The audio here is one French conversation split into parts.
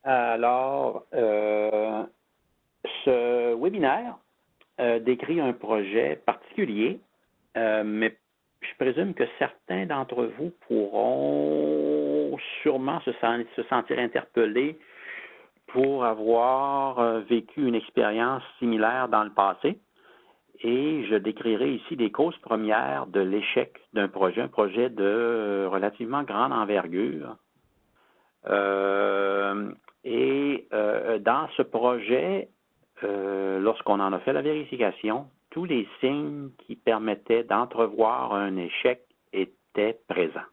Alors, ce webinaire décrit un projet particulier, mais je présume que certains d'entre vous pourront sûrement se sentir interpellés pour avoir vécu une expérience similaire dans le passé. Et je décrirai ici les causes premières de l'échec d'un projet, un projet de relativement grande envergure. Dans ce projet, lorsqu'on en a fait la vérification, tous les signes qui permettaient d'entrevoir un échec étaient présents.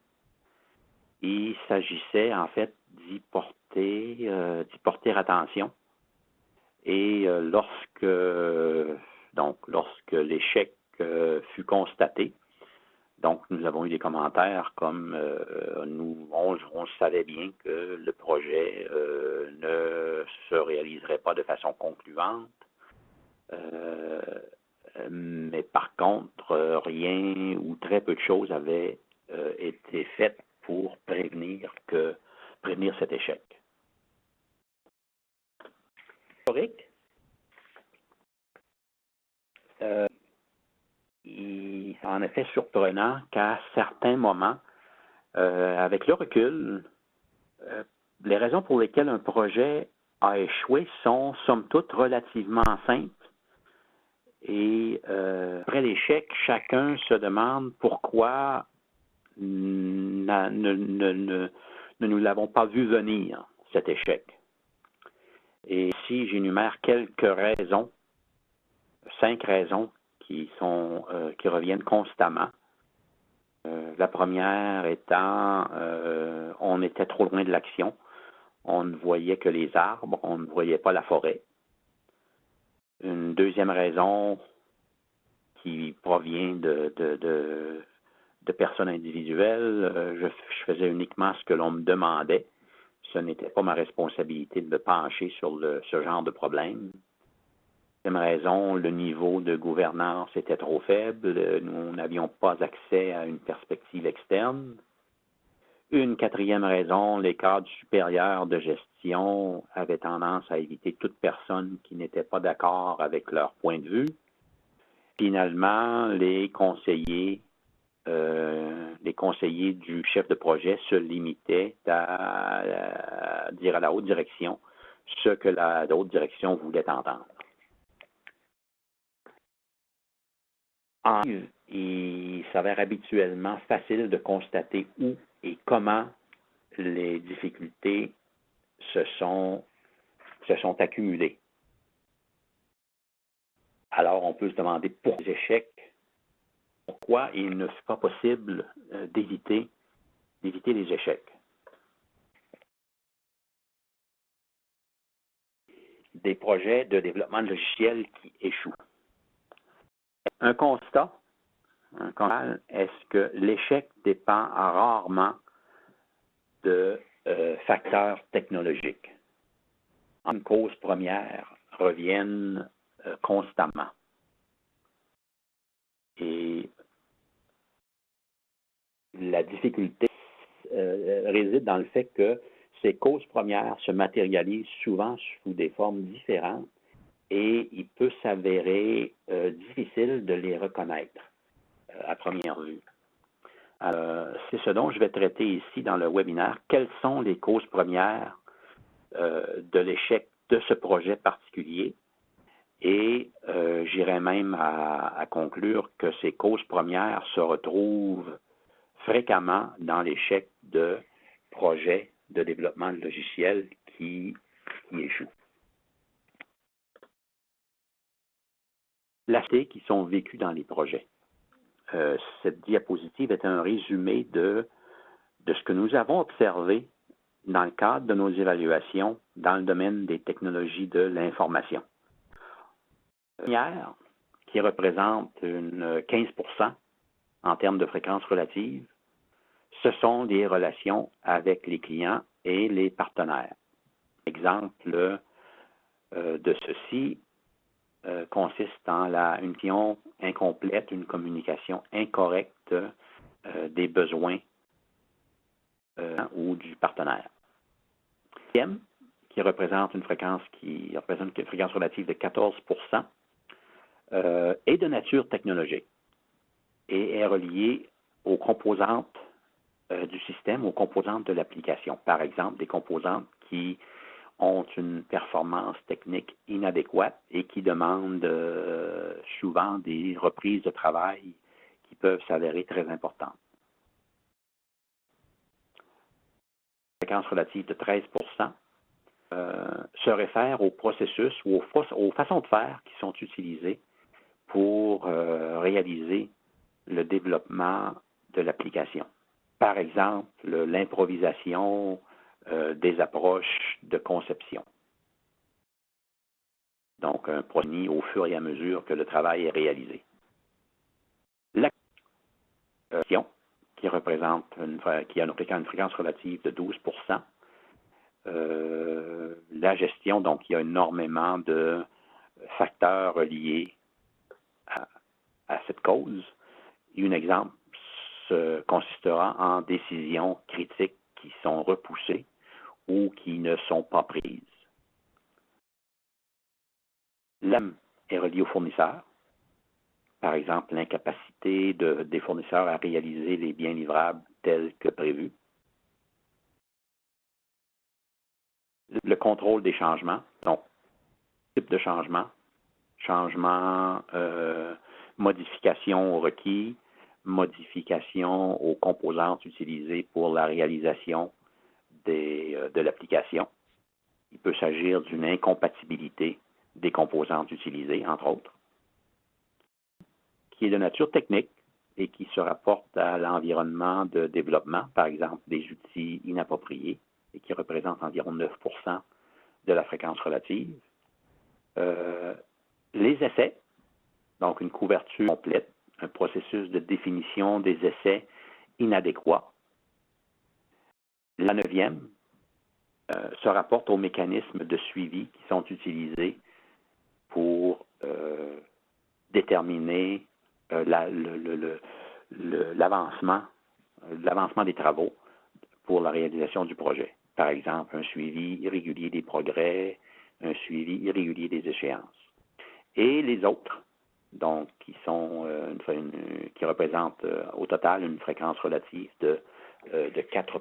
Il s'agissait en fait d'y porter attention. Et lorsque l'échec fut constaté, donc nous avons eu des commentaires comme on savait bien que le projet ne se réaliserait pas de façon concluante, mais par contre rien ou très peu de choses avaient été faites pour prévenir cet échec. Il est en effet surprenant qu'à certains moments, avec le recul, les raisons pour lesquelles un projet a échoué sont somme toute relativement simples. Et après l'échec, chacun se demande pourquoi ne nous l'avons pas vu venir, cet échec. Et ici, j'énumère quelques raisons, 5 raisons qui reviennent constamment. La première étant, on était trop loin de l'action. On ne voyait que les arbres, on ne voyait pas la forêt. Une deuxième raison qui provient de personnes individuelles, je faisais uniquement ce que l'on me demandait. Ce n'était pas ma responsabilité de me pencher sur ce genre de problème. Deuxième raison, le niveau de gouvernance était trop faible. Nous n'avions pas accès à une perspective externe. Une quatrième raison, les cadres supérieurs de gestion avaient tendance à éviter toute personne qui n'était pas d'accord avec leur point de vue. Finalement, les conseillers du chef de projet se limitaient à dire à la haute direction ce que la haute direction voulait entendre. Il s'avère habituellement facile de constater où et comment les difficultés se sont accumulées. Alors, on peut se demander pourquoi les échecs, pourquoi il ne fut pas possible d'éviter les échecs. Des projets de développement de logiciels qui échouent. Un constat, est-ce que l'échec dépend rarement de facteurs technologiques. Une cause première reviennent constamment. Et la difficulté réside dans le fait que ces causes premières se matérialisent souvent sous des formes différentes et il peut s'avérer difficile de les reconnaître à première vue. C'est ce dont je vais traiter ici dans le webinaire. Quelles sont les causes premières de l'échec de ce projet particulier? Et j'irais même à conclure que ces causes premières se retrouvent fréquemment dans l'échec de projets de développement de logiciels qui échouent. Les aspects qui sont vécus dans les projets. Cette diapositive est un résumé de ce que nous avons observé dans le cadre de nos évaluations dans le domaine des technologies de l'information. La première, qui représente 15% en termes de fréquence relative, ce sont des relations avec les clients et les partenaires. L'exemple de ceci consiste en une vision incomplète, une communication incorrecte des besoins ou du partenaire. Deuxième, qui qui représente une fréquence relative de 14 est de nature technologique et est reliée aux composantes du système, aux composantes de l'application. Par exemple, des composantes qui ont une performance technique inadéquate et qui demandent souvent des reprises de travail qui peuvent s'avérer très importantes. La fréquence relative de 13 se réfère aux processus ou aux façons de faire qui sont utilisées pour réaliser le développement de l'application. Par exemple, l'improvisation des approches de conception. Donc, un processus au fur et à mesure que le travail est réalisé. La qui représente qui a une fréquence relative de 12 la gestion, donc il y a énormément de facteurs liés à cette cause. Et un exemple consistera en décisions critiques qui sont repoussées ou qui ne sont pas prises. L'AM est relié aux fournisseurs. Par exemple, l'incapacité des fournisseurs à réaliser les biens livrables tels que prévus. Le contrôle des changements, donc type de changement, modification aux requis, modification aux composantes utilisées pour la réalisation de l'application. Il peut s'agir d'une incompatibilité des composantes utilisées, entre autres, qui est de nature technique et qui se rapporte à l'environnement de développement, par exemple des outils inappropriés, et qui représente environ 9 de la fréquence relative. Les essais, donc une couverture complète, un processus de définition des essais inadéquats. La 9e se rapporte aux mécanismes de suivi qui sont utilisés pour déterminer l'avancement des travaux pour la réalisation du projet. Par exemple, un suivi irrégulier des progrès, un suivi irrégulier des échéances. Et les autres, donc, qui représentent au total une fréquence relative de 4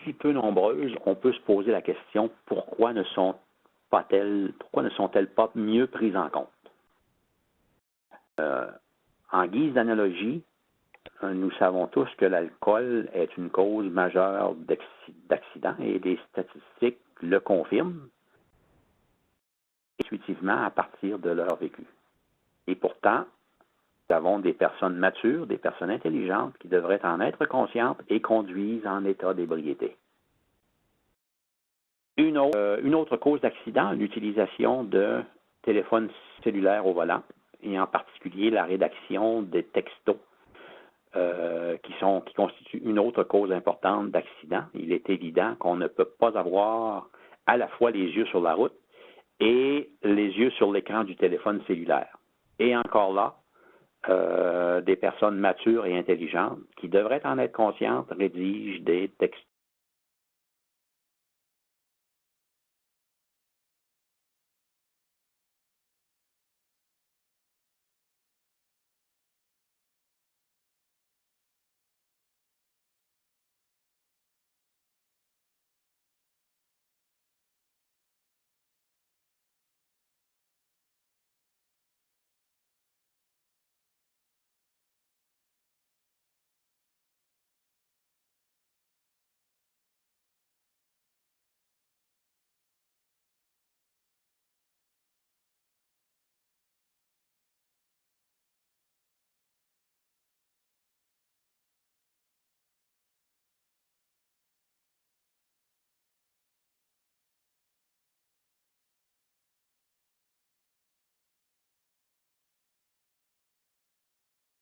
Si peu nombreuses, on peut se poser la question pourquoi ne sont-elles pas mieux prises en compte? En guise d'analogie, nous savons tous que l'alcool est une cause majeure d'accidents et les statistiques le confirment intuitivement à partir de leur vécu. Et pourtant, nous avons des personnes matures, des personnes intelligentes qui devraient en être conscientes et conduisent en état d'ébriété. Une autre cause d'accident, l'utilisation de téléphones cellulaires au volant, et en particulier la rédaction des textos, qui constituent une autre cause importante d'accident. Il est évident qu'on ne peut pas avoir à la fois les yeux sur la route et les yeux sur l'écran du téléphone cellulaire. Et encore là, des personnes matures et intelligentes qui devraient en être conscientes rédigent des textos